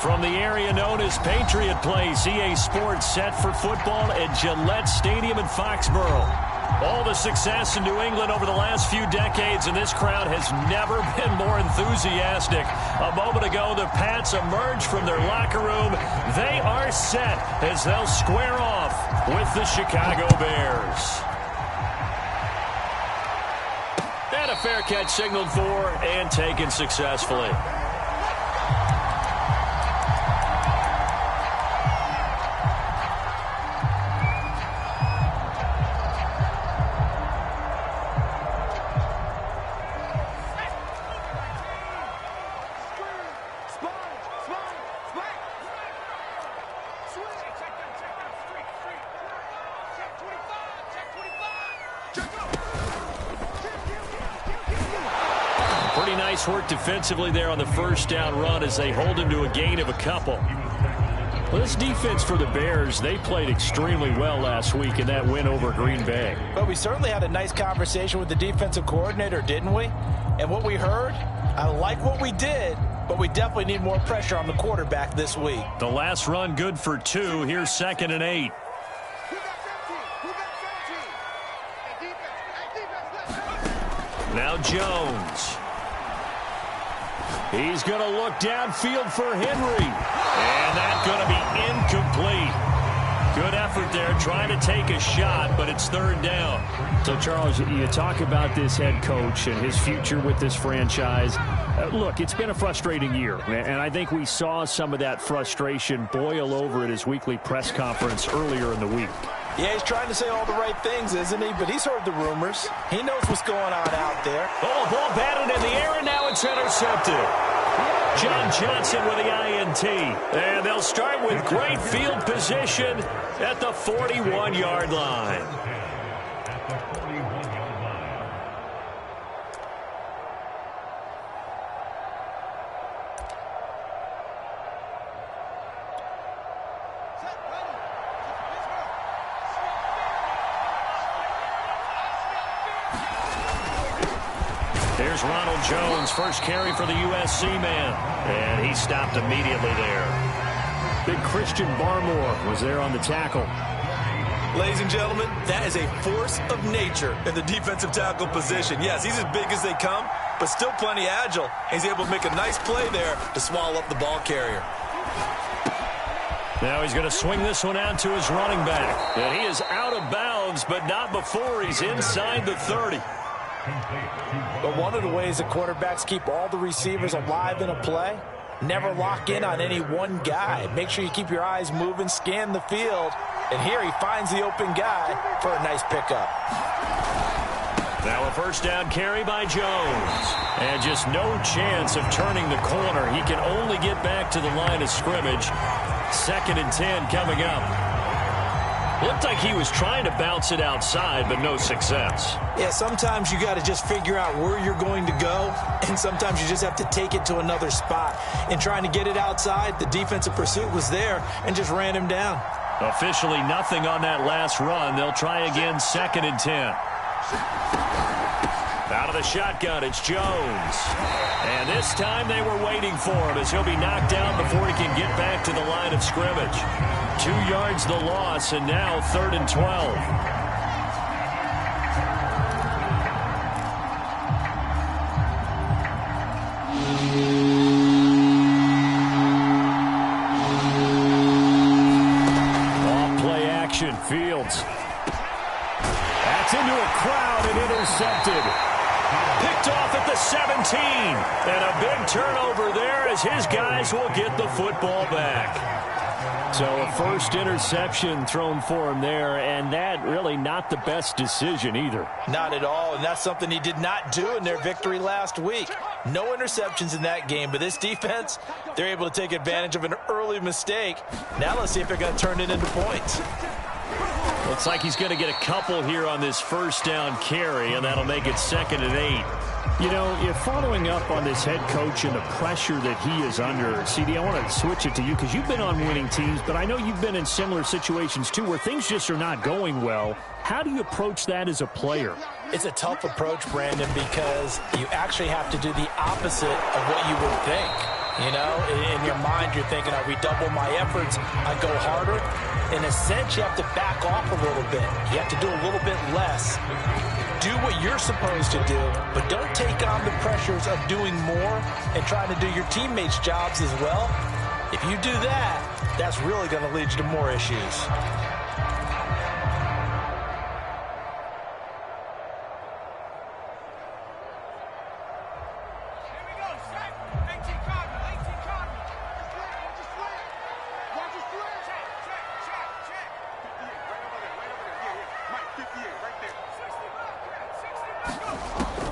From the area known as Patriot Place, EA Sports set for football at Gillette Stadium in Foxborough. All the success in New England over the last few decades, and this crowd has never been more enthusiastic. A moment ago, the Pats emerged from their locker room. They are set as they'll square off with the Chicago Bears. And a fair catch signaled for and taken successfully. Pretty nice work defensively there on the first down run as they hold him to a gain of a couple. Well, this defense for the Bears, they played extremely well last week in that win over Green Bay. But we certainly had a nice conversation with the defensive coordinator, didn't we? And what we heard, I like what we did, but we definitely need more pressure on the quarterback this week. The last run good for 2. Here's 2nd and 8. Now Jones. He's going to look downfield for Henry. And that's going to be incomplete. Good effort there, trying to take a shot, but it's 3rd down. So, Charles, you talk about this head coach and his future with this franchise. Look, it's been a frustrating year, and I think we saw some of that frustration boil over at his weekly press conference earlier in the week. Yeah, he's trying to say all the right things, isn't he? But he's heard the rumors. He knows what's going on out there. Oh, ball batted in the air, and now it's intercepted. John Johnson with the INT. And they'll start with great field position at the 41-yard line. Here's Ronald Jones, first carry for the USC man. And he stopped immediately there. Big Christian Barmore was there on the tackle. Ladies and gentlemen, that is a force of nature in the defensive tackle position. Yes, he's as big as they come, but still plenty agile. He's able to make a nice play there to swallow up the ball carrier. Now he's going to swing this one out to his running back. And he is out of bounds, but not before he's inside the 30. But one of the ways the quarterbacks keep all the receivers alive in a play, never lock in on any one guy. Make sure you keep your eyes moving, scan the field. And here he finds the open guy for a nice pickup. Now a first down carry by Jones. And just no chance of turning the corner. He can only get back to the line of scrimmage. 2nd and 10 coming up. Looked like he was trying to bounce it outside, but no success. Yeah, sometimes you got to just figure out where you're going to go, and sometimes you just have to take it to another spot. In trying to get it outside, the defensive pursuit was there and just ran him down. Officially nothing on that last run. They'll try again, 2nd and 10. Out of the shotgun, it's Jones. And this time they were waiting for him as he'll be knocked down before he can get back to the line of scrimmage. 2 yards the loss, and now 3rd and 12. Off-play action, Fields. That's into a crowd and intercepted. Picked off at the 17. And a big turnover there as his guys will get the football back. So a first interception thrown for him there, and that really not the best decision either. Not at all, and that's something he did not do in their victory last week. No interceptions in that game, but this defense, they're able to take advantage of an early mistake. Now let's see if they're going to turn it into points. Looks like he's going to get a couple here on this first down carry, and that'll make it 2nd and 8. You know, if following up on this head coach and the pressure that he is under, CD, I want to switch it to you because you've been on winning teams, but I know you've been in similar situations too where things just are not going well. How do you approach that as a player? It's a tough approach, Brandon, because you actually have to do the opposite of what you would think. You know, in your mind, you're thinking, I redouble my efforts, I go harder. In a sense, you have to back off a little bit. You have to do a little bit less. Do what you're supposed to do, but don't take on the pressures of doing more and trying to do your teammates' jobs as well. If you do that, that's really going to lead you to more issues.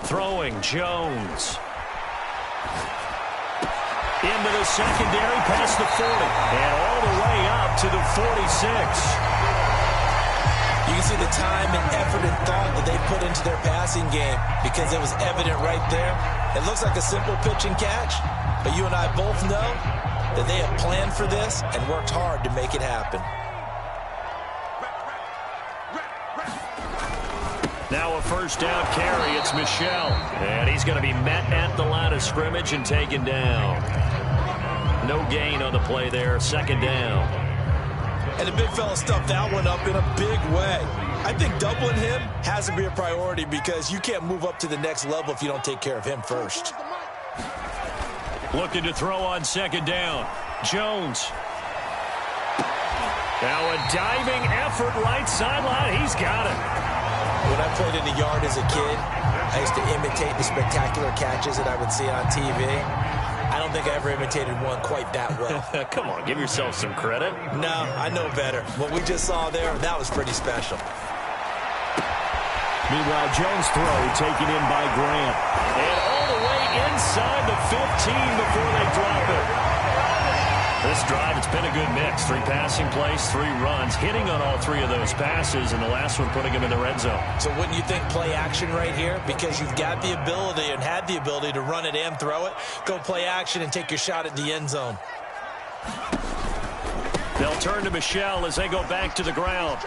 Throwing Jones. Into the secondary, past the 40. And all the way up to the 46. You can see the time and effort and thought that they put into their passing game because it was evident right there. It looks like a simple pitch and catch, but you and I both know that they have planned for this and worked hard to make it happen. Now a first down carry. It's Michel. And he's going to be met at the line of scrimmage and taken down. No gain on the play there. Second down. And the big fella stuffed that one up in a big way. I think doubling him has to be a priority because you can't move up to the next level if you don't take care of him first. Looking to throw on second down. Jones. Now a diving effort right sideline. He's got it. When I played in the yard as a kid, I used to imitate the spectacular catches that I would see on TV. I don't think I ever imitated one quite that well. Come on, give yourself some credit. No, I know better. What we just saw there, that was pretty special. Meanwhile, Jones' throw taken in by Grant. And all the way inside the 15 before they drop it. This drive, it's been a good mix. 3 passing plays, 3 runs, hitting on all 3 of those passes, and the last one putting him in the red zone. So wouldn't you think play action right here? Because you've got the ability and had the ability to run it and throw it. Go play action and take your shot at the end zone. They'll turn to Michel as they go back to the ground.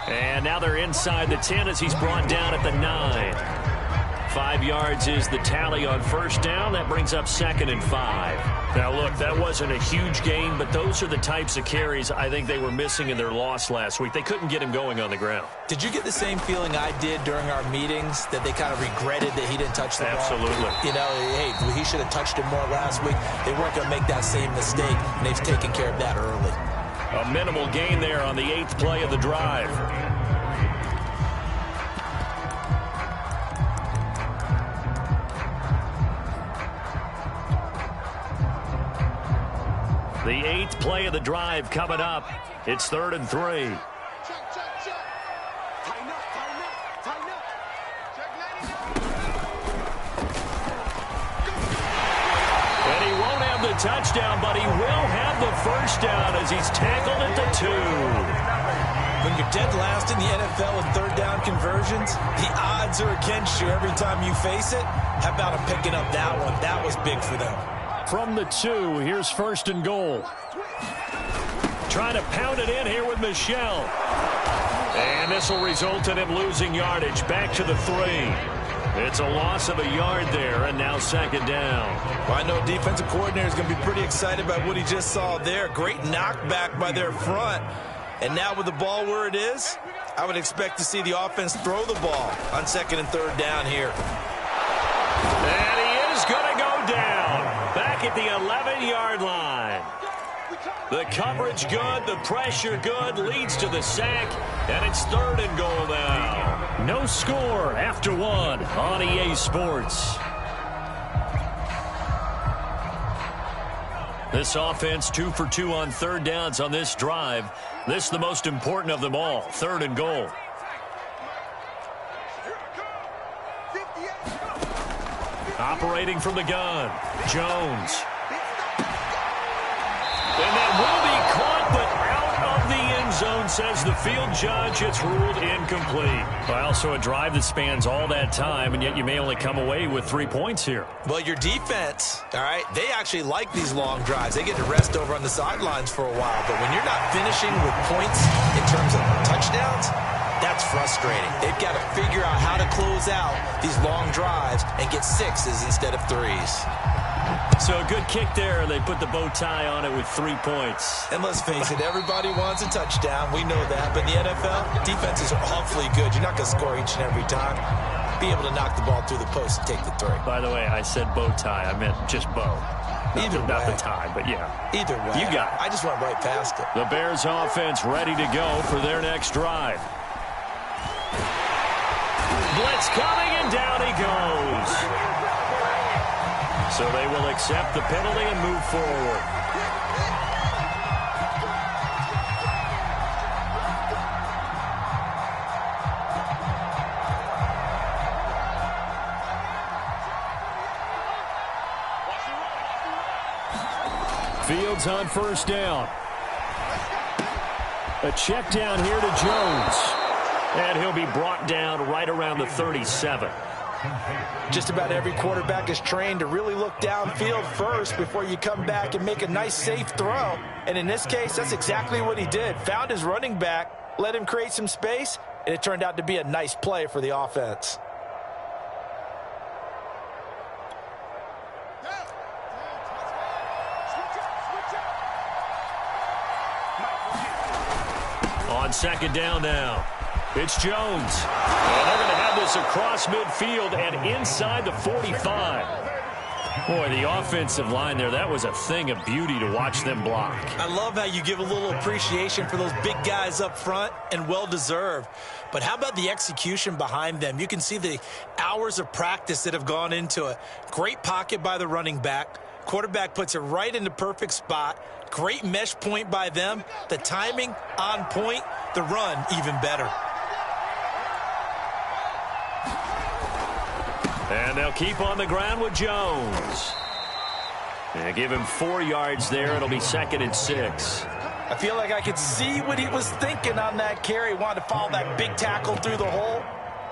And now they're inside the 10 as he's brought down at the 9. 5 yards is the tally on first down. That brings up 2nd and 5. Now, look, that wasn't a huge gain, but those are the types of carries I think they were missing in their loss last week. They couldn't get him going on the ground. Did you get the same feeling I did during our meetings, that they kind of regretted that he didn't touch the ball? Absolutely. You know, hey, he should have touched it more last week. They weren't going to make that same mistake, and they've taken care of that early. A minimal gain there on the 8th play of the drive. The 8th play of the drive coming up. It's 3rd and 3. Tighten up, tighten up. And he won't have the touchdown, but he will have the first down as he's tackled at the 2. When you're dead last in the NFL in 3rd down conversions, the odds are against you every time you face it. How about him picking up that one? That was big for them. From the 2, here's 1st and goal. Trying to pound it in here with Michel. And this will result in him losing yardage. Back to the 3. It's a loss of a yard there, and now 2nd down. Well, I know defensive coordinator is going to be pretty excited about what he just saw there. Great knockback by their front. And now with the ball where it is, I would expect to see the offense throw the ball on 2nd and 3rd down here. And he is going to go down. Back at the 11-yard line. The coverage good, the pressure good, leads to the sack, and it's 3rd and goal now. No score after 1 on EA Sports. This offense 2 for 2 on 3rd downs on this drive. This is the most important of them all, 3rd and goal. Operating from the gun, Jones. And that will be caught, but out of the end zone, says the field judge. It's ruled incomplete. Well, so a drive that spans all that time, and yet you may only come away with 3 points here. Well, your defense, all right, they actually like these long drives. They get to rest over on the sidelines for a while. But when you're not finishing with points in terms of touchdowns, That's frustrating. They've got to figure out how to close out these long drives and get 6s instead of 3s. So a good kick there. They put the bow tie on it with 3 points. And let's face it, everybody wants a touchdown. We know that. But in the NFL, defenses are awfully good. You're not going to score each and every time. Be able to knock the ball through the post and take the 3. By the way, I said bow tie. I meant just bow. Not the tie, but yeah. Either way. You got it. I just went right past it. The Bears offense ready to go for their next drive. Blitz coming, and down he goes. So they will accept the penalty and move forward. Fields on first down. A check down here to Jones. And he'll be brought down right around the 37. Just about every quarterback is trained to really look downfield first before you come back and make a nice, safe throw. And in this case, that's exactly what he did. Found his running back, let him create some space, and it turned out to be a nice play for the offense. On second down now, it's Jones. And they're going to have this across midfield and inside the 45. Boy, the offensive line there, that was a thing of beauty to watch them block. I love how you give a little appreciation for those big guys up front, and well-deserved. But how about the execution behind them? You can see the hours of practice that have gone into it. Great pocket by the running back. Quarterback puts it right in the perfect spot. Great mesh point by them. The timing on point. The run even better. And they'll keep on the ground with Jones. And give him 4 yards there. It'll be 2nd and 6. I feel like I could see what he was thinking on that carry. Wanted to follow that big tackle through the hole.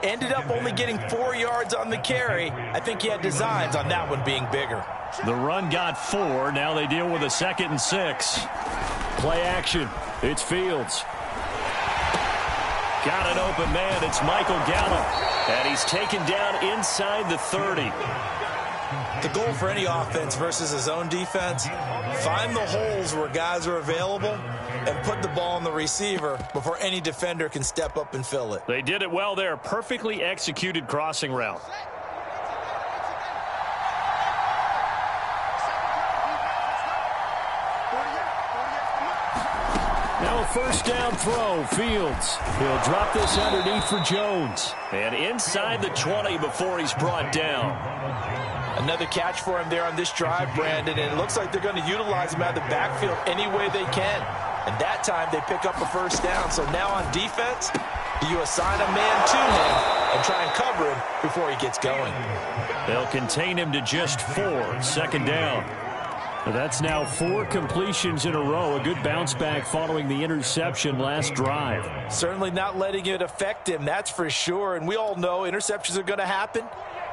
Ended up only getting 4 yards on the carry. I think he had designs on that one being bigger. The run got 4. Now they deal with a 2nd and 6. Play action. It's Fields. Got an open man. It's Michael Gallup. And he's taken down inside the 30. The goal for any offense versus his own defense, find the holes where guys are available and put the ball on the receiver before any defender can step up and fill it. They did it well there. Perfectly executed crossing route. Now a first down throw. Fields. He'll drop this underneath for Jones. And inside the 20 before he's brought down. Another catch for him there on this drive, Brandon, and it looks like they're going to utilize him out of the backfield any way they can. And that time they pick up a first down. So now on defense, you assign a man to him and try and cover him before he gets going. They'll contain him to just 4. 2nd down. That's now 4 completions in a row. A good bounce back following the interception last drive. Certainly not letting it affect him, that's for sure. And we all know interceptions are going to happen.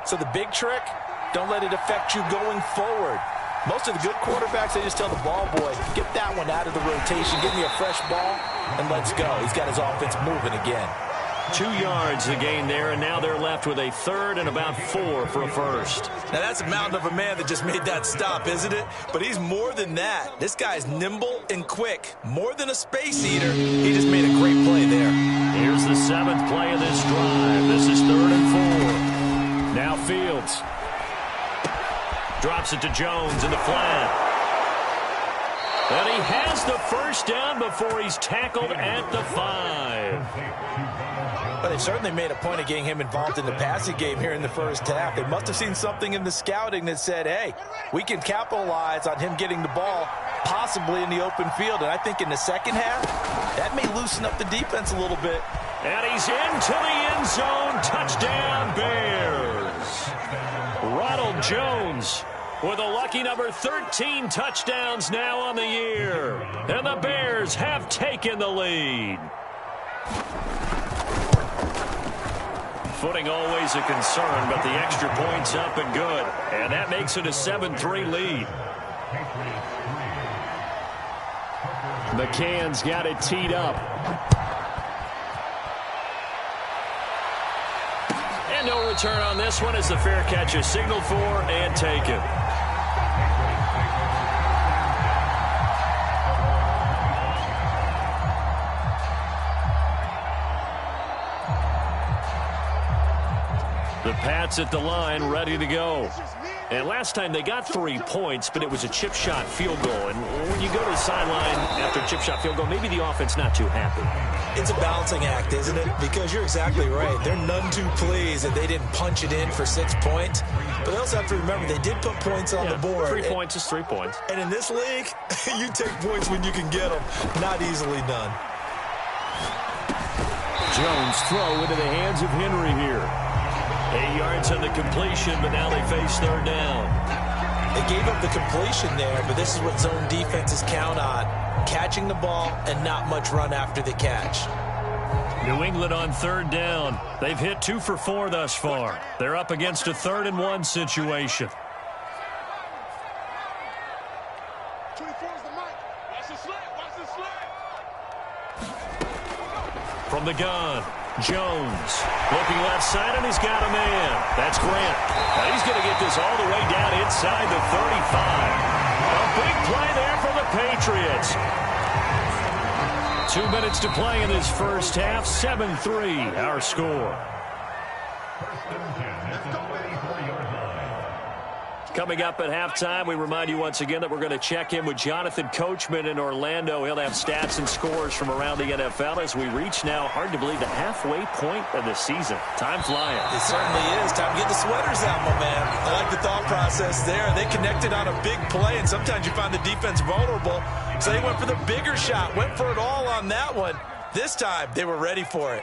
So the big trick, don't let it affect you going forward. Most of the good quarterbacks, they just tell the ball boy, get that one out of the rotation, give me a fresh ball, and let's go. He's got his offense moving again. 2 yards the gain there, and now they're left with a 3rd and about 4 for a first. Now that's a mountain of a man that just made that stop, isn't it? But he's more than that. This guy's nimble and quick. More than a space eater. He just made a great play there. Here's the 7th play of this drive. This is 3rd and 4. Now Fields. Drops it to Jones in the flat. And he has the first down before he's tackled at the 5. But they certainly made a point of getting him involved in the passing game here in the first half. They must have seen something in the scouting that said, hey, we can capitalize on him getting the ball possibly in the open field. And I think in the second half, that may loosen up the defense a little bit. And he's into the end zone. Touchdown, Bears. Ronald Jones with a lucky number 13 touchdowns now on the year. And the Bears have taken the lead. Footing always a concern, but the extra point's up and good. And that makes it a 7-3 lead. McCann's got it teed up. And no return on this one as the fair catch is signaled for and taken. The Pats at the line, ready to go. And last time they got 3 points, but it was a chip shot field goal. And when you go to the sideline after a chip shot field goal, maybe the offense not too happy. It's a balancing act, isn't it? Because you're exactly right. They're none too pleased that they didn't punch it in for 6 points. But they also have to remember they did put points on the board. 3 points is 3 points. And in this league, you take points when you can get them. Not easily done. Jones throw into the hands of Henry here. 8 yards on the completion, but now they face third down. They gave up the completion there, but this is what zone defenses count on. Catching the ball and not much run after the catch. New England on third down. They've hit 2 for 4 thus far. They're up against a 3rd and 1 situation. 24's the mic. Watch the slant. Watch the slant. From the gun, Jones looking left side, and he's got a man. That's Grant. Now he's going to get this all the way down inside the 35. A big play there for the Patriots. 2 minutes to play in this first half. 7-3 our score. Coming up at halftime, we remind you once again that we're going to check in with Jonathan Coachman in Orlando. He'll have stats and scores from around the NFL as we reach now, hard to believe, the halfway point of the season. Time flying. It certainly is. Time to get the sweaters out, my man. I like the thought process there. They connected on a big play, and sometimes you find the defense vulnerable. So they went for the bigger shot, went for it all on that one. This time, they were ready for it.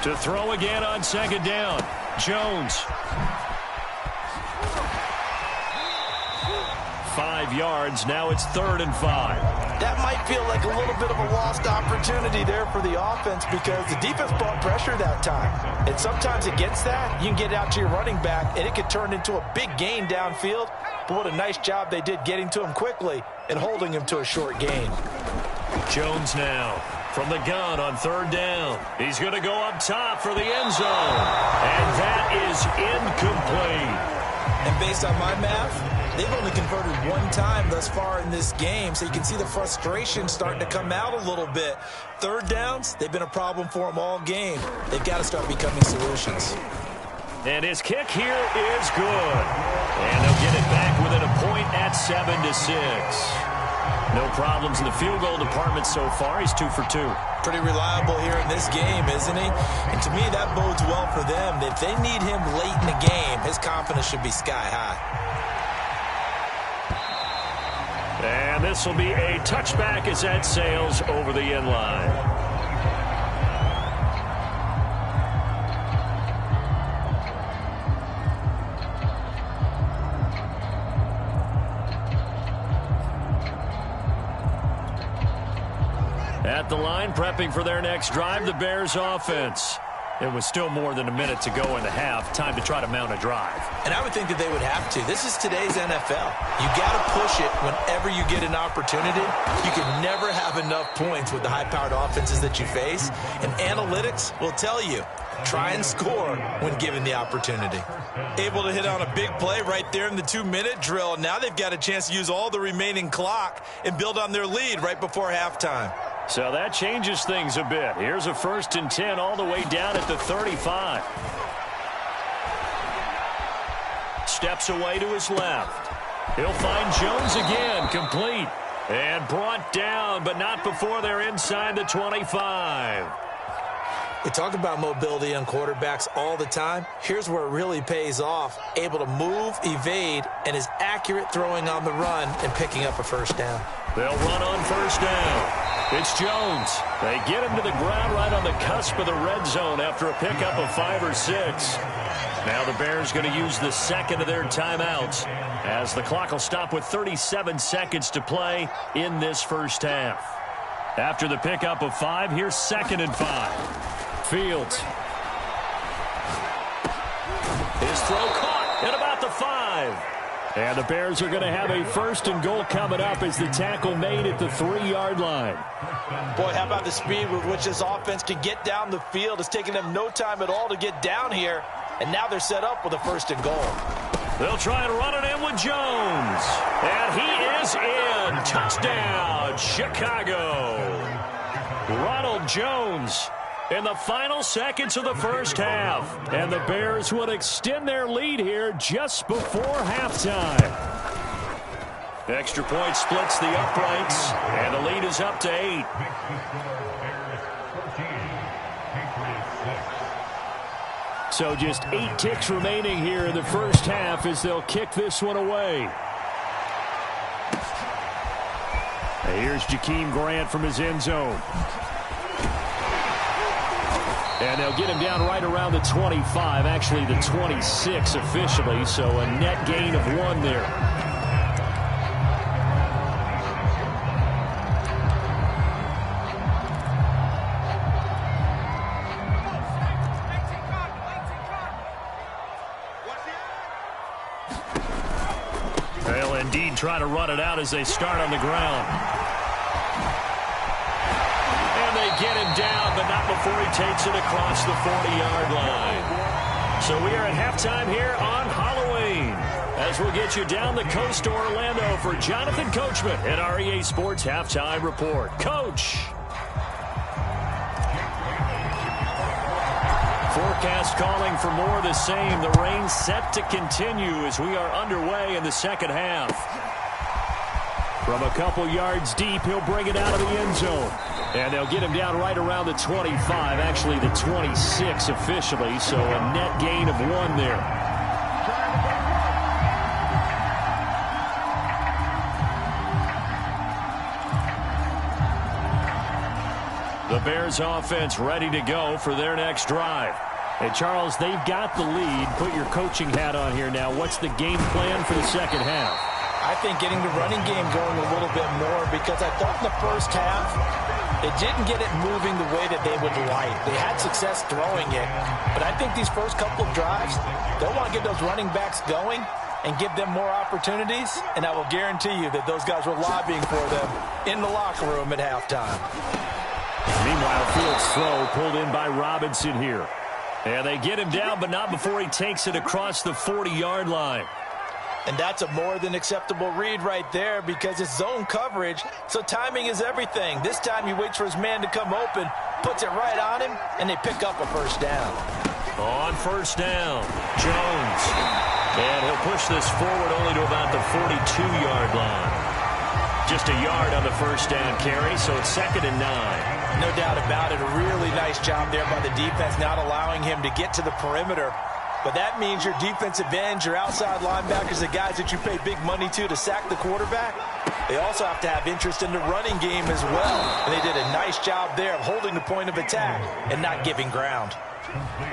To throw again on second down. Jones. 5 yards. Now it's 3rd and 5. That might feel like a little bit of a lost opportunity there for the offense because the defense brought pressure that time. And sometimes against that, you can get out to your running back, and it could turn into a big gain downfield. But what a nice job they did getting to him quickly and holding him to a short gain. Jones now from the gun on 3rd down. He's going to go up top for the end zone. And that is incomplete. And based on my math, they've only converted 1 time thus far in this game, so you can see the frustration starting to come out a little bit. 3rd downs, they've been a problem for them all game. They've got to start becoming solutions. And his kick here is good. And they'll get it back within a point at 7-6. No problems in the field goal department so far. He's 2 for 2. Pretty reliable here in this game, isn't he? And to me, that bodes well for them. If they need him late in the game, his confidence should be sky high. And this will be a touchback as that sails over the end line. At the line, prepping for their next drive, the Bears offense. It was still more than a minute to go in the half. Time to try to mount a drive. And I would think that they would have to. This is today's NFL. You got to push it whenever you get an opportunity. You can never have enough points with the high-powered offenses that you face. And analytics will tell you, try and score when given the opportunity. Able to hit on a big play right there in the 2-minute drill. Now they've got a chance to use all the remaining clock and build on their lead right before halftime. So that changes things a bit. Here's a 1st and 10 all the way down at the 35. Steps away to his left. He'll find Jones again, complete. And brought down, but not before they're inside the 25. We talk about mobility on quarterbacks all the time. Here's where it really pays off. Able to move, evade, and is accurate throwing on the run and picking up a 1st down. They'll run on 1st down. It's Jones. They get him to the ground right on the cusp of the red zone after a pickup of 5 or 6. Now the Bears going to use the 2nd of their timeouts as the clock will stop with 37 seconds to play in this first half. After the pickup of 5, here's 2nd and 5. Fields. His throw caught at about the 5. And the Bears are going to have a 1st and goal coming up as the tackle made at the 3-yard line. Boy, how about the speed with which this offense can get down the field? It's taking them no time at all to get down here. And now they're set up with a 1st and goal. They'll try and run it in with Jones. And he is in. Touchdown, Chicago. Ronald Jones in the final seconds of the first half. And the Bears would extend their lead here just before halftime. Extra point splits the uprights, and the lead is up to 8. So just 8 ticks remaining here in the first half as they'll kick this one away. And here's Jakeem Grant from his end zone. And they'll get him down right around the 25, actually the 26 officially, so a net gain of 1 there. They'll indeed try to run it out as they start on the ground. And they get him down, but not before he takes it across the 40-yard line. So we are at halftime here on Halloween, as we'll get you down the coast to Orlando for Jonathan Coachman at our EA Sports Halftime Report. Coach. Forecast calling for more of the same. The rain set to continue as we are underway in the second half. From a couple yards deep, he'll bring it out of the end zone. And they'll get him down right around the 25, actually the 26 officially, so a net gain of 1 there. The Bears offense ready to go for their next drive. Hey, Charles, they've got the lead. Put your coaching hat on here now. What's the game plan for the second half? I think getting the running game going a little bit more, because I thought in the first half it didn't get it moving the way that they would like. They had success throwing it, but I think these first couple of drives, they'll want to get those running backs going and give them more opportunities, and I will guarantee you that those guys were lobbying for them in the locker room at halftime. Meanwhile, Fields' throw pulled in by Robinson here. And they get him down, but not before he takes it across the 40-yard line. And that's a more than acceptable read right there, because it's zone coverage, so timing is everything. This time he waits for his man to come open, puts it right on him, and they pick up a first down. On first down, Jones. And he'll push this forward only to about the 42-yard line. Just a yard on the first down carry, so it's 2nd and 9. No doubt about it. A really nice job there by the defense, not allowing him to get to the perimeter. But that means your defensive ends, your outside linebackers, the guys that you pay big money to sack the quarterback, they also have to have interest in the running game as well. And they did a nice job there of holding the point of attack and not giving ground.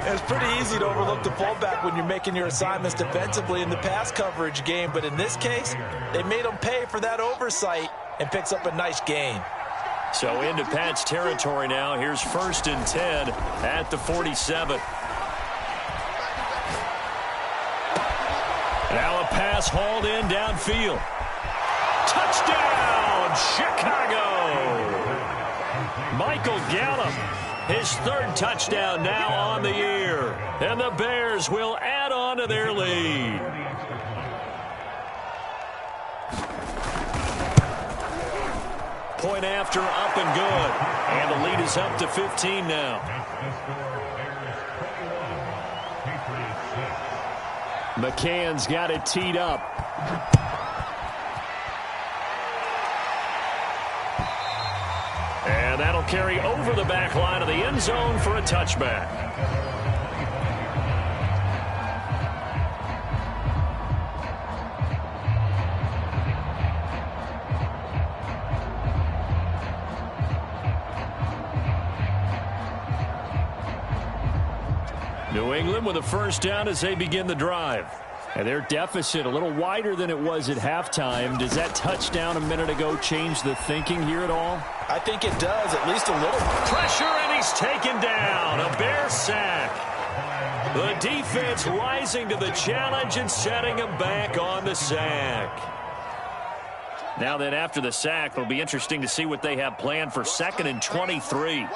It's pretty easy to overlook the fullback when you're making your assignments defensively in the pass coverage game. But in this case, they made him pay for that oversight and picks up a nice gain. So into Pat's territory now. Here's 1st and 10 at the 47. Now a pass hauled in downfield. Touchdown, Chicago! Michael Gallup, his 3rd touchdown now on the year. And the Bears will add on to their lead. Point after, up and good. And the lead is up to 15 now. McCann's got it teed up. And that'll carry over the back line of the end zone for a touchback. New England with a first down as they begin the drive. And their deficit a little wider than it was at halftime. Does that touchdown a minute ago change the thinking here at all? I think it does, at least a little. Pressure, and he's taken down. A Bear sack. The defense rising to the challenge and setting him back on the sack. Now then, after the sack, it'll be interesting to see what they have planned for 2nd and 23.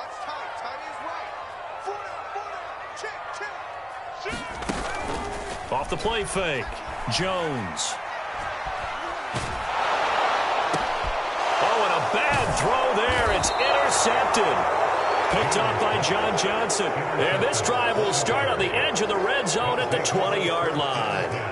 Off the play fake, Jones. Oh, and a bad throw there. It's intercepted. Picked off by John Johnson. And this drive will start on the edge of the red zone at the 20-yard line.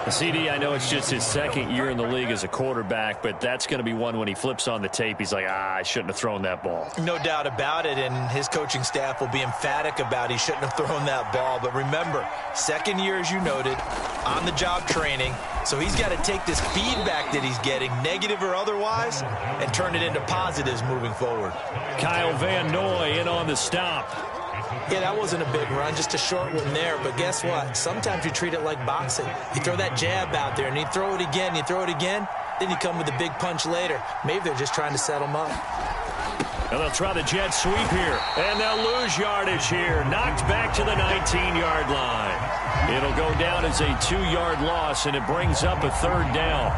CD, I know it's just his 2nd year in the league as a quarterback, but that's going to be one when he flips on the tape, he's like, I shouldn't have thrown that ball. No doubt about it, and his coaching staff will be emphatic about he shouldn't have thrown that ball. But remember, 2nd year, as you noted, on-the-job training, so he's got to take this feedback that he's getting, negative or otherwise, and turn it into positives moving forward. Kyle Van Noy in on the stop. Yeah, that wasn't a big run, just a short one there. But guess what? Sometimes you treat it like boxing. You throw that jab out there, and you throw it again, then you come with a big punch later. Maybe they're just trying to set them up. And they'll try the jet sweep here. And they'll lose yardage here. Knocked back to the 19-yard line. It'll go down as a 2-yard loss, and it brings up a 3rd down.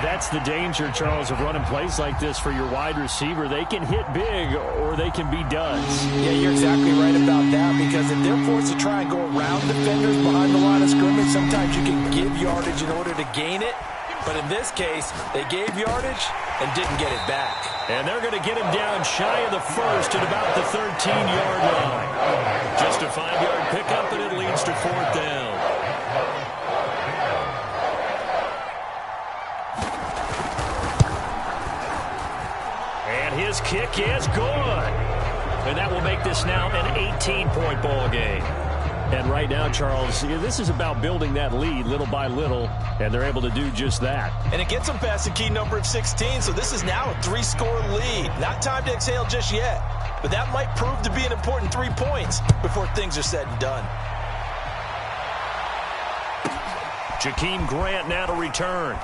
That's the danger, Charles, of running plays like this for your wide receiver. They can hit big or they can be duds. Yeah, you're exactly right about that, because if they're forced to try and go around defenders behind the line of scrimmage, sometimes you can give yardage in order to gain it. But in this case, they gave yardage and didn't get it back. And they're going to get him down shy of the 1st at about the 13-yard line. Just a 5-yard pickup, and it leads to 4th down. His kick is good. And that will make this now an 18-point ball game. And right now, Charles, this is about building that lead little by little, and they're able to do just that. And it gets them past the key number of 16, so this is now a 3-score lead. Not time to exhale just yet, but that might prove to be an important 3 points before things are said and done. Jakeem Grant now to return.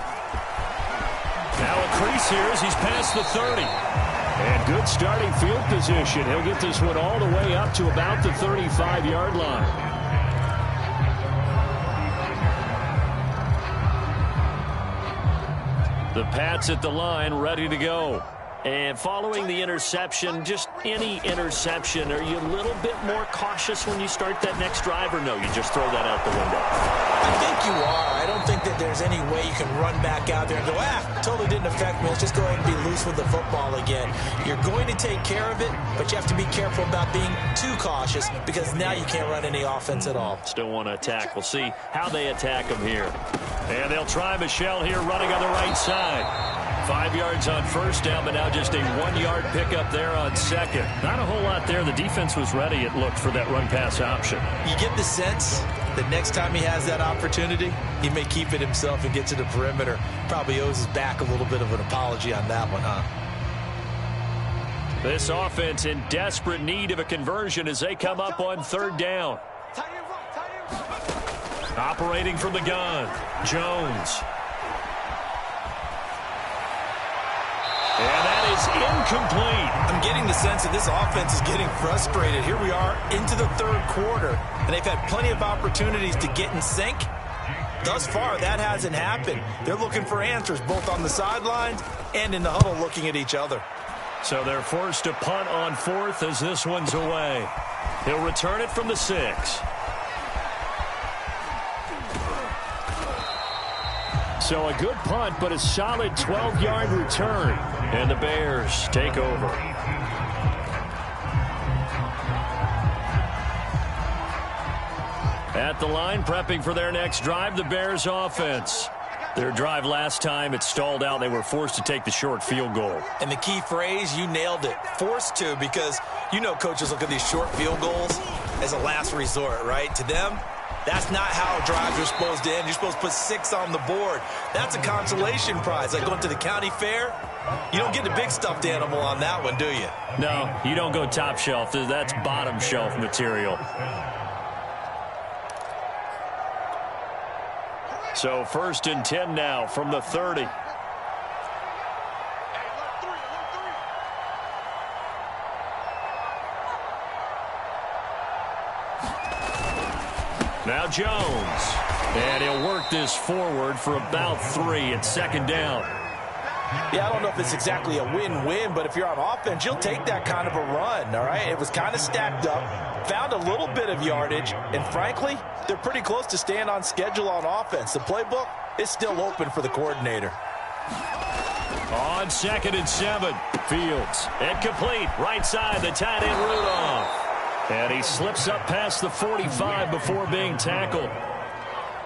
Now a crease here as he's past the 30. And good starting field position. He'll get this one all the way up to about the 35-yard line. The Pats at the line, ready to go. And following the interception, just any interception, are you a little bit more cautious when you start that next drive, or no, you just throw that out the window? I think you are. I don't think that there's any way you can run back out there and go, totally didn't affect me. Let's just go ahead and be loose with the football again. You're going to take care of it, but you have to be careful about being too cautious, because now you can't run any offense at all. Still want to attack. We'll see how they attack him here. And they'll try Michelle here running on the right side. 5 yards on 1st down, but now just a 1-yard pickup there on 2nd. Not a whole lot there. The defense was ready, it looked, for that run-pass option. You get the sense that next time he has that opportunity, he may keep it himself and get to the perimeter. Probably owes his back a little bit of an apology on that one, huh? This offense in desperate need of a conversion as they come up on 3rd down. Operating from the gun, Jones. And that is incomplete. I'm getting the sense that this offense is getting frustrated. Here we are into the 3rd quarter, and they've had plenty of opportunities to get in sync. Thus far, that hasn't happened. They're looking for answers both on the sidelines and in the huddle looking at each other. So they're forced to punt on 4th as this one's away. He'll return it from the 6. So a good punt, but a solid 12-yard return. And the Bears take over. At the line, prepping for their next drive, the Bears offense. Their drive last time, it stalled out. They were forced to take the short field goal. And the key phrase, you nailed it. Forced to, because you know coaches look at these short field goals as a last resort, right? To them, that's not how drives are supposed to end. You're supposed to put 6 on the board. That's a consolation prize. Like going to the county fair, you don't get the big stuffed animal on that one, do you? No, you don't go top shelf. That's bottom shelf material. So 1st and 10 now from the 30. Now Jones. And he'll work this forward for about 3 at second down. Yeah, I don't know if it's exactly a win-win, but if you're on offense, you'll take that kind of a run, all right? It was kind of stacked up, found a little bit of yardage, and frankly, they're pretty close to staying on schedule on offense. The playbook is still open for the coordinator. On 2nd and 7, Fields. Incomplete, right side, the tight end Rudolph. And he slips up past the 45 before being tackled.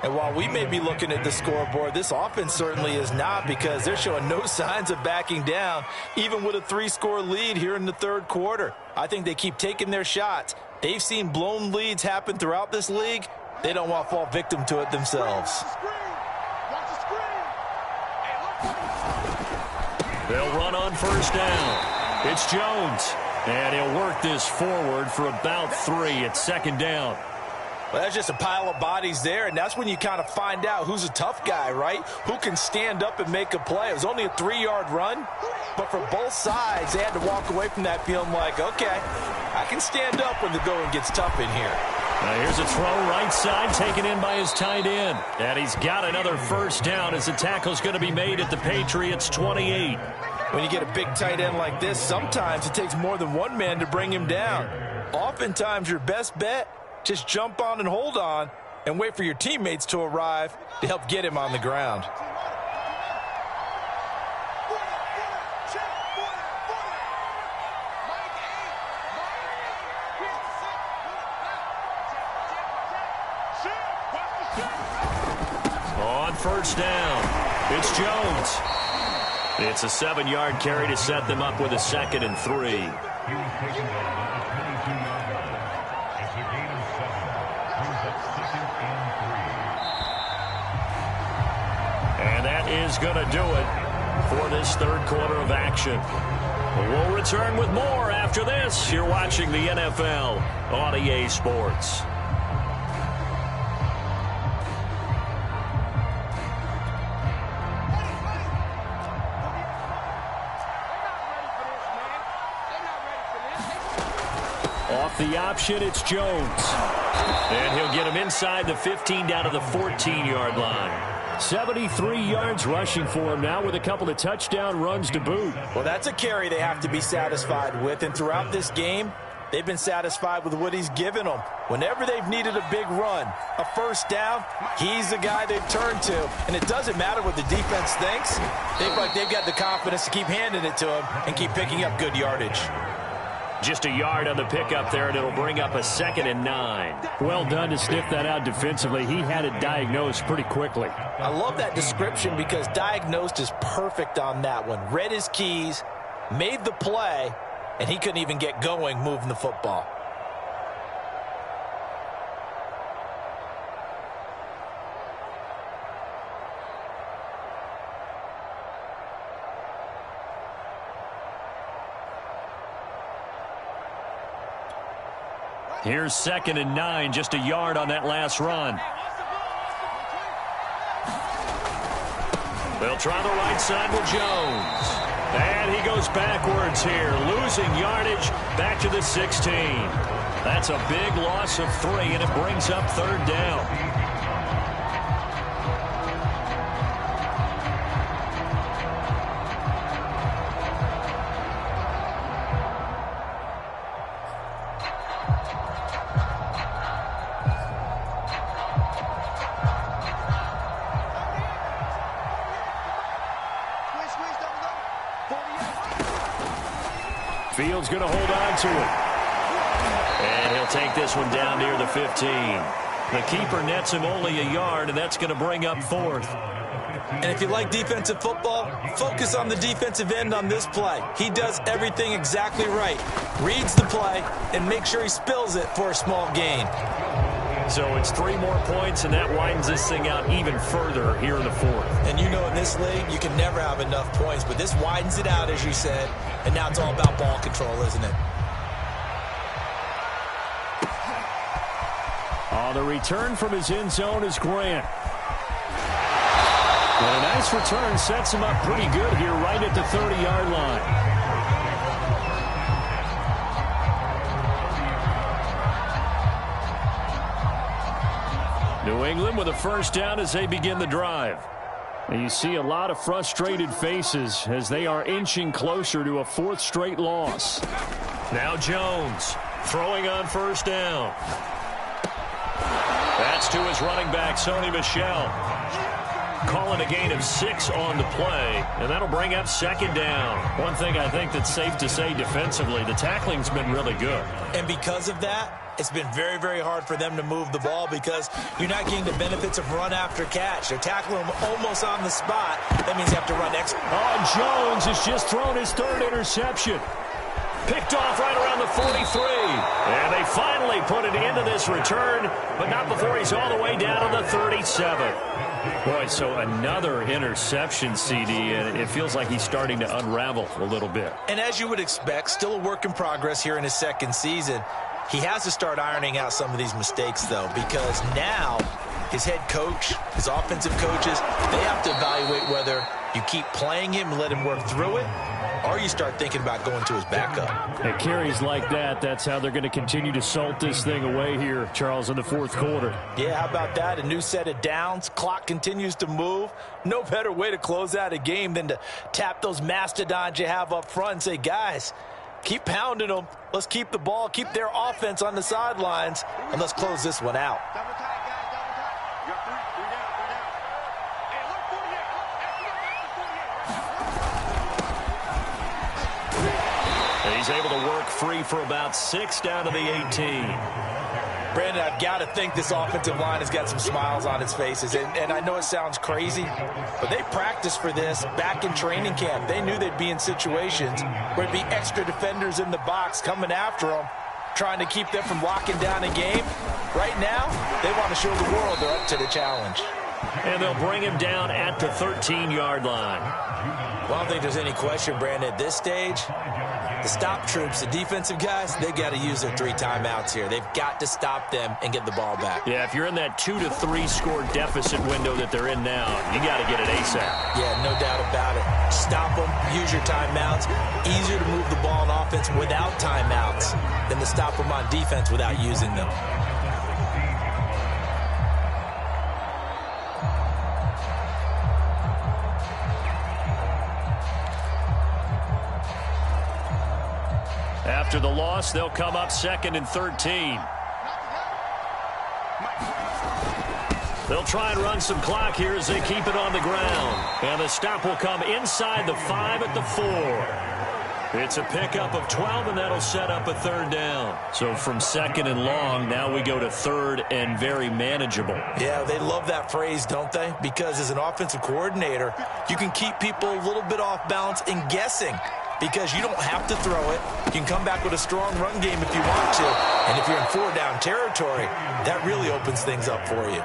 And while we may be looking at the scoreboard, this offense certainly is not, because they're showing no signs of backing down, even with a 3-score lead here in the third quarter. I think they keep taking their shots. They've seen blown leads happen throughout this league. They don't want to fall victim to it themselves. They'll run on first down. It's Jones. And he'll work this forward for about 3 at second down. Well, that's just a pile of bodies there, and that's when you kind of find out who's a tough guy, right? Who can stand up and make a play. It was only a 3-yard run, but for both sides, they had to walk away from that feeling like, okay, I can stand up when the going gets tough in here. Now here's a throw right side, taken in by his tight end. And he's got another first down as the tackle's going to be made at the Patriots' 28. When you get a big tight end like this, sometimes it takes more than one man to bring him down. Oftentimes, your best bet, just jump on and hold on and wait for your teammates to arrive to help get him on the ground. On first down, it's Jones. It's a 7-yard carry to set them up with a 2nd and 3. And that is going to do it for this third quarter of action. We'll return with more after this. You're watching the NFL on EA Sports. Off the option, it's Jones. And he'll get him inside the 15 down to the 14-yard line. 73 yards rushing for him now with a couple of touchdown runs to boot. Well, that's a carry they have to be satisfied with, and throughout this game, they've been satisfied with what he's given them. Whenever they've needed a big run, a first down, he's the guy they've turned to. And it doesn't matter what the defense thinks. They've got the confidence to keep handing it to him and keep picking up good yardage. Just a yard on the pickup there, and it'll bring up a 2nd and 9. Well done to sniff that out defensively. He had it diagnosed pretty quickly. I love that description because diagnosed is perfect on that one. Read his keys, made the play, and he couldn't even get going moving the football. Here's 2nd and 9, just a yard on that last run. They'll try the right side with Jones. And he goes backwards here, losing yardage back to the 16. That's a big loss of 3, and it brings up third down. Fields going to hold on to it. And he'll take this one down near the 15. The keeper nets him only a yard, and that's going to bring up 4th. And if you like defensive football, focus on the defensive end on this play. He does everything exactly right. Reads the play and makes sure he spills it for a small gain. So it's 3 more points, and that widens this thing out even further here in the 4th. And you know in this league, you can never have enough points, but this widens it out, as you said, and now it's all about ball control, isn't it? On the return from his end zone is Grant. And a nice return sets him up pretty good here right at the 30-yard line. New England with a first down as they begin the drive. And you see a lot of frustrated faces as they are inching closer to a fourth straight loss. Now Jones throwing on first down. That's to his running back, Sony Michel. Calling a gain of 6 on the play, and that'll bring up second down. One thing I think that's safe to say defensively, the tackling's been really good. And because of that, it's been very, very hard for them to move the ball because you're not getting the benefits of run after catch. They're tackling them almost on the spot. That means you have to run extra. Oh, Jones has just thrown his third interception. Picked off right around the 43. And they finally put it into this return, but not before he's all the way down to the 37. Boy, so another interception, CD, and it feels like he's starting to unravel a little bit. And as you would expect, still a work in progress here in his second season. He has to start ironing out some of these mistakes, though, because now his head coach, his offensive coaches, they have to evaluate whether you keep playing him and let him work through it, or you start thinking about going to his backup. At carries like that, that's how they're going to continue to salt this thing away here, Charles, in the fourth quarter. Yeah, how about that? A new set of downs. Clock continues to move. No better way to close out a game than to tap those mastodons you have up front and say, guys, keep pounding them. Let's keep the ball, keep their offense on the sidelines, and let's close this one out. He's able to work free for about 6 down to the 18. Brandon, I've got to think this offensive line has got some smiles on its faces. And I know it sounds crazy, but they practiced for this back in training camp. They knew they'd be in situations where there'd be extra defenders in the box coming after them, trying to keep them from locking down a game. Right now, they want to show the world they're up to the challenge. And they'll bring him down at the 13-yard line. Well, I don't think there's any question, Brandon, at this stage, the stop troops, the defensive guys, they got to use their 3 timeouts here. They've got to stop them and get the ball back. Yeah, if you're in that 2 to 3 score deficit window that they're in now, you got to get it ASAP. Yeah, no doubt about it. Stop them, use your timeouts. Easier to move the ball on offense without timeouts than to stop them on defense without using them. After the loss, they'll come up 2nd and 13. They'll try and run some clock here as they keep it on the ground. And the stop will come inside the 5 at the 4. It's a pickup of 12, and that'll set up a 3rd down. So from 2nd and long, now we go to 3rd and very manageable. Yeah, they love that phrase, don't they? Because as an offensive coordinator, you can keep people a little bit off balance and guessing. Because you don't have to throw it. You can come back with a strong run game if you want to. And if you're in 4-down territory, that really opens things up for you.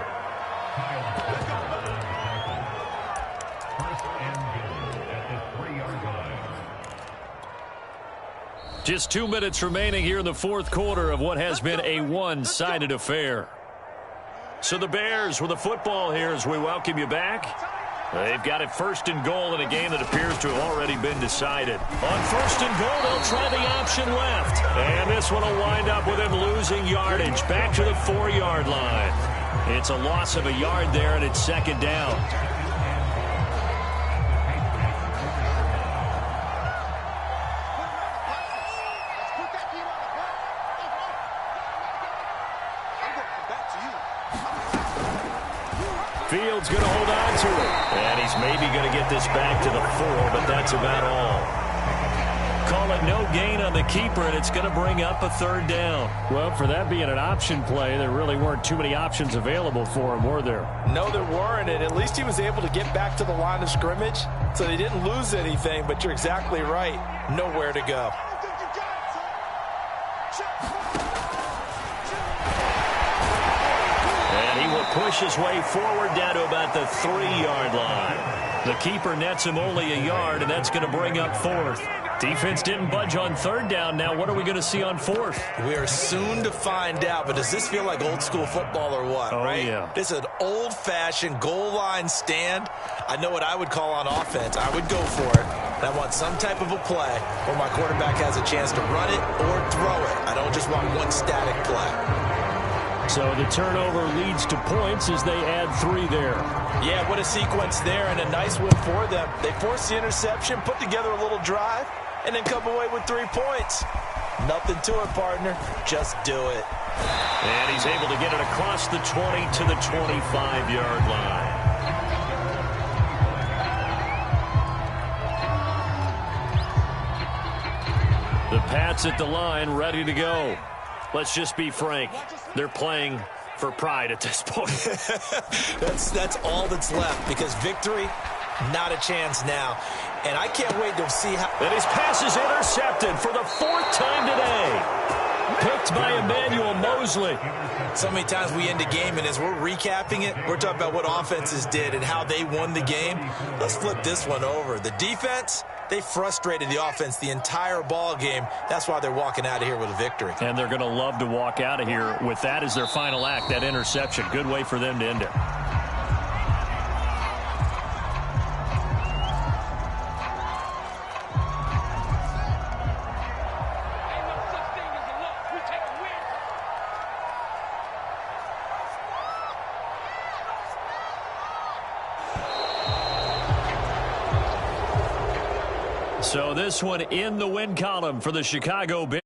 Just 2 minutes remaining here in the fourth quarter of what has been a one-sided affair. So the Bears with the football here as we welcome you back. They've got it 1st and goal in a game that appears to have already been decided. On 1st and goal, they'll try the option left. And this one will wind up with him losing yardage back to the 4-yard line. It's a loss of a yard there, and it's 2nd down. Fields going to hold on to it. And he's maybe going to get this back to the 4, but that's about all. Call it no gain on the keeper, and it's going to bring up a 3rd down. Well, for that being an option play, there really weren't too many options available for him, were there? No, there weren't, and at least he was able to get back to the line of scrimmage, so they didn't lose anything, but you're exactly right. Nowhere to go. Push his way forward down to about the 3-yard line. The keeper nets him only a yard, and that's going to bring up 4th. Defense didn't budge on 3rd down. Now what are we going to see on 4th? We are soon to find out, but does this feel like old school football or what, right? Yeah. This is an old-fashioned goal line stand. I know what I would call on offense. I would go for it. And I want some type of a play where my quarterback has a chance to run it or throw it. I don't just want one static play. So the turnover leads to points as they add 3 there. Yeah, what a sequence there, and a nice win for them. They forced the interception, put together a little drive, and then come away with 3 points. Nothing to it, partner. Just do it. And he's able to get it across the 20 to the 25-yard line. The Pats at the line, ready to go. Let's just be frank. They're playing for pride at this point. That's all that's left, because victory, not a chance now. And I can't wait to see how... And his pass is intercepted for the 4th time today. Picked by Emmanuel Mosley. So many times we end a game, and as we're recapping it, we're talking about what offenses did and how they won the game. Let's flip this one over. The defense, they frustrated the offense the entire ball game. That's why they're walking out of here with a victory. And they're going to love to walk out of here with that as their final act, that interception. Good way for them to end it. So this one in the win column for the Chicago Bears.